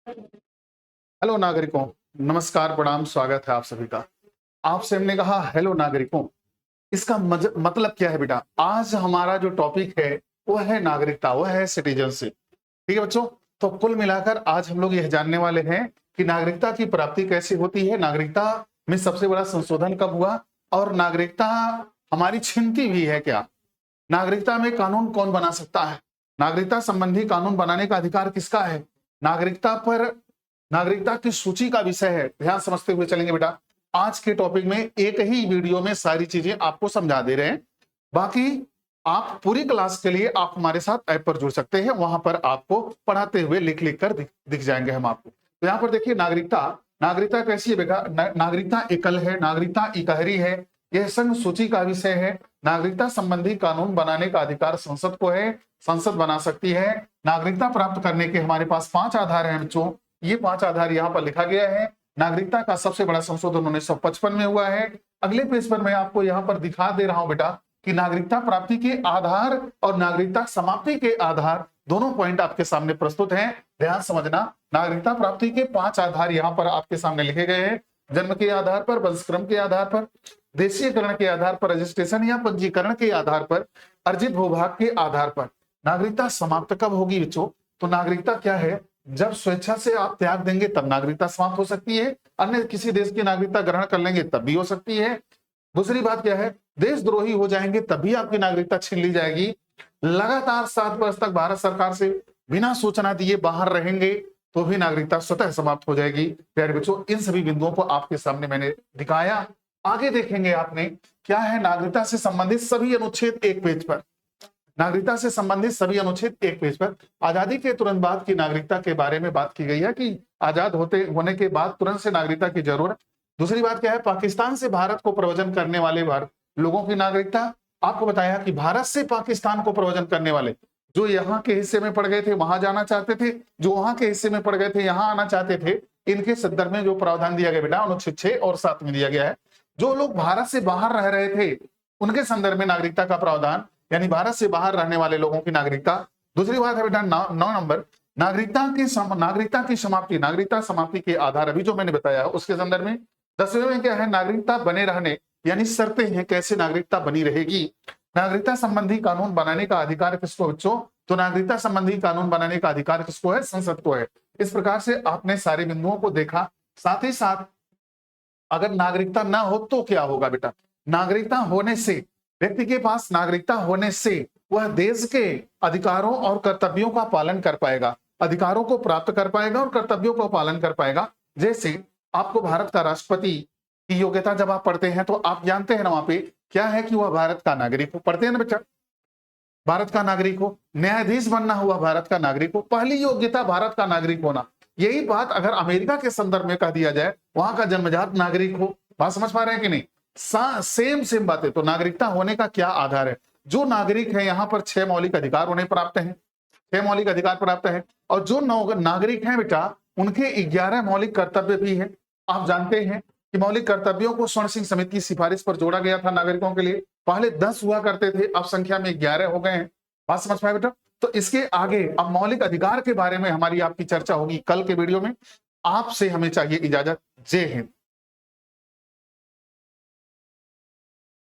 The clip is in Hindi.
हेलो नागरिकों, नमस्कार, प्रणाम, स्वागत है आप सभी का। आपसे हमने कहा हेलो नागरिकों, इसका मतलब क्या है बेटा? आज हमारा जो टॉपिक है वो है नागरिकता, वो है सिटीजनशिप। ठीक है बच्चों, तो कुल मिलाकर आज हम लोग यह जानने वाले हैं कि नागरिकता की प्राप्ति कैसे होती है, नागरिकता में सबसे बड़ा संशोधन कब हुआ और नागरिकता हमारी छिनती हुई है क्या, नागरिकता में कानून कौन बना सकता है, नागरिकता संबंधी कानून बनाने का अधिकार किसका है, नागरिकता पर नागरिकता की सूची का विषय है। ध्यान समझते हुए चलेंगे बेटा। आज के टॉपिक में एक ही वीडियो में सारी चीजें आपको समझा दे रहे हैं। बाकी आप पूरी क्लास के लिए आप हमारे साथ ऐप पर जुड़ सकते हैं, वहां पर आपको पढ़ाते हुए लिख लिख कर दिख जाएंगे हम आपको। तो यहाँ पर देखिए नागरिकता, नागरिकता कैसी है बेटा? नागरिकता एकल है, नागरिकता इकहरी है, यह संघ सूची का विषय है। नागरिकता संबंधी कानून बनाने का अधिकार संसद को है, संसद बना सकती है। नागरिकता प्राप्त करने के हमारे पास 5 आधार हैं बच्चों, ये 5 आधार यहाँ पर लिखा गया है। नागरिकता का सबसे बड़ा संशोधन 1955 में हुआ है। अगले पेज पर मैं आपको यहाँ पर दिखा दे रहा हूं बेटा कि नागरिकता प्राप्ति के आधार और नागरिकता समाप्ति के आधार दोनों पॉइंट आपके सामने प्रस्तुत हैं। ध्यान समझना, नागरिकता प्राप्ति के 5 आधार यहाँ पर आपके सामने लिखे गए हैं। जन्म के आधार पर, वंशक्रम के आधार पर, देशीयकरण के आधार पर, रजिस्ट्रेशन या पंजीकरण के आधार पर, अर्जित भूभाग के आधार पर। नागरिकता समाप्त कब होगी बच्चों? तो नागरिकता क्या है, जब स्वेच्छा से आप त्याग देंगे तब नागरिकता समाप्त हो सकती है, अन्य किसी देश की नागरिकता ग्रहण कर लेंगे तब भी हो सकती है। दूसरी बात क्या है, देशद्रोही हो जाएंगे तब भी आपकी नागरिकता छीन ली जाएगी। लगातार 7 वर्ष तक भारत सरकार से बिना सूचना दिए बाहर रहेंगे तो भी नागरिकता स्वतः समाप्त हो जाएगी। प्यारे बच्चों, इन सभी बिंदुओं को आपके सामने मैंने दिखाया। आगे देखेंगे आपने क्या है नागरिकता से संबंधित सभी अनुच्छेद एक पेज पर, नागरिकता से संबंधित सभी अनुच्छेद एक पेज पर। आजादी के तुरंत बाद की नागरिकता के बारे में बात की गई है कि आजाद होने के बाद तुरंत से नागरिकता की जरूरत। दूसरी बात क्या है, पाकिस्तान से भारत को प्रव्रजन करने वाले लोगों की नागरिकता। आपको बताया कि भारत से पाकिस्तान को प्रव्रजन करने वाले जो यहाँ के हिस्से में पड़ गए थे वहां जाना चाहते थे, जो वहां के हिस्से में पड़ गए थे यहाँ आना चाहते थे, इनके संदर्भ में जो प्रावधान दिया गया बेटा अनुच्छेद 6 और 7 में दिया गया है। जो लोग भारत से बाहर रह रहे थे उनके संदर्भ में नागरिकता का प्रावधान, यानी भारत से बाहर रहने वाले लोगों की नागरिकता। दूसरी बात है बेटा 9 नंबर, नागरिकता की समाप्ति, नागरिकता समाप्ति के आधार अभी जो मैंने बताया उसके संदर्भ में। 10वें में क्या है, नागरिकता बने रहने, यानी शर्तें हैं कैसे नागरिकता बनी रहेगी। नागरिकता संबंधी कानून बनाने का अधिकार किसको बच्चों? तो नागरिकता संबंधी कानून बनाने का अधिकार किसको है? संसद को है। इस प्रकार से आपने सारे बिंदुओं को देखा। साथ ही साथ अगर नागरिकता ना हो तो क्या होगा बेटा? नागरिकता होने से, व्यक्ति के पास नागरिकता होने से वह देश के अधिकारों और कर्तव्यों का पालन कर पाएगा, अधिकारों को प्राप्त कर पाएगा और कर्तव्यों को पालन कर पाएगा। जैसे आपको भारत का राष्ट्रपति की योग्यता जब आप पढ़ते हैं तो आप जानते हैं ना वहां पे क्या है कि वह भारत का नागरिक हो, पढ़ते हैं ना बच्चा, भारत का नागरिक हो। न्यायाधीश बनना हुआ भारत का नागरिक हो, पहली योग्यता भारत का नागरिक होना। यही बात अगर अमेरिका के संदर्भ में कह दिया जाए, वहां का जन्मजात नागरिक हो। बात समझ पा रहे हैं कि नहीं? सेम बातें। तो नागरिकता होने का क्या आधार है? जो नागरिक है यहाँ पर 6 मौलिक अधिकार उन्हें प्राप्त हैं, 6 मौलिक अधिकार प्राप्त हैं। और जो नागरिक हैं बेटा उनके 11 मौलिक कर्तव्य भी है। आप जानते हैं कि मौलिक कर्तव्यों को स्वर्ण सिंह समिति की सिफारिश पर जोड़ा गया था नागरिकों के लिए। पहले 10 हुआ करते थे, अब संख्या में 11 हो गए हैं। बात समझ पाए बेटा? तो इसके आगे अब मौलिक अधिकार के बारे में हमारी आपकी चर्चा होगी कल के वीडियो में। आपसे हमें चाहिए इजाजत। जय हिंद।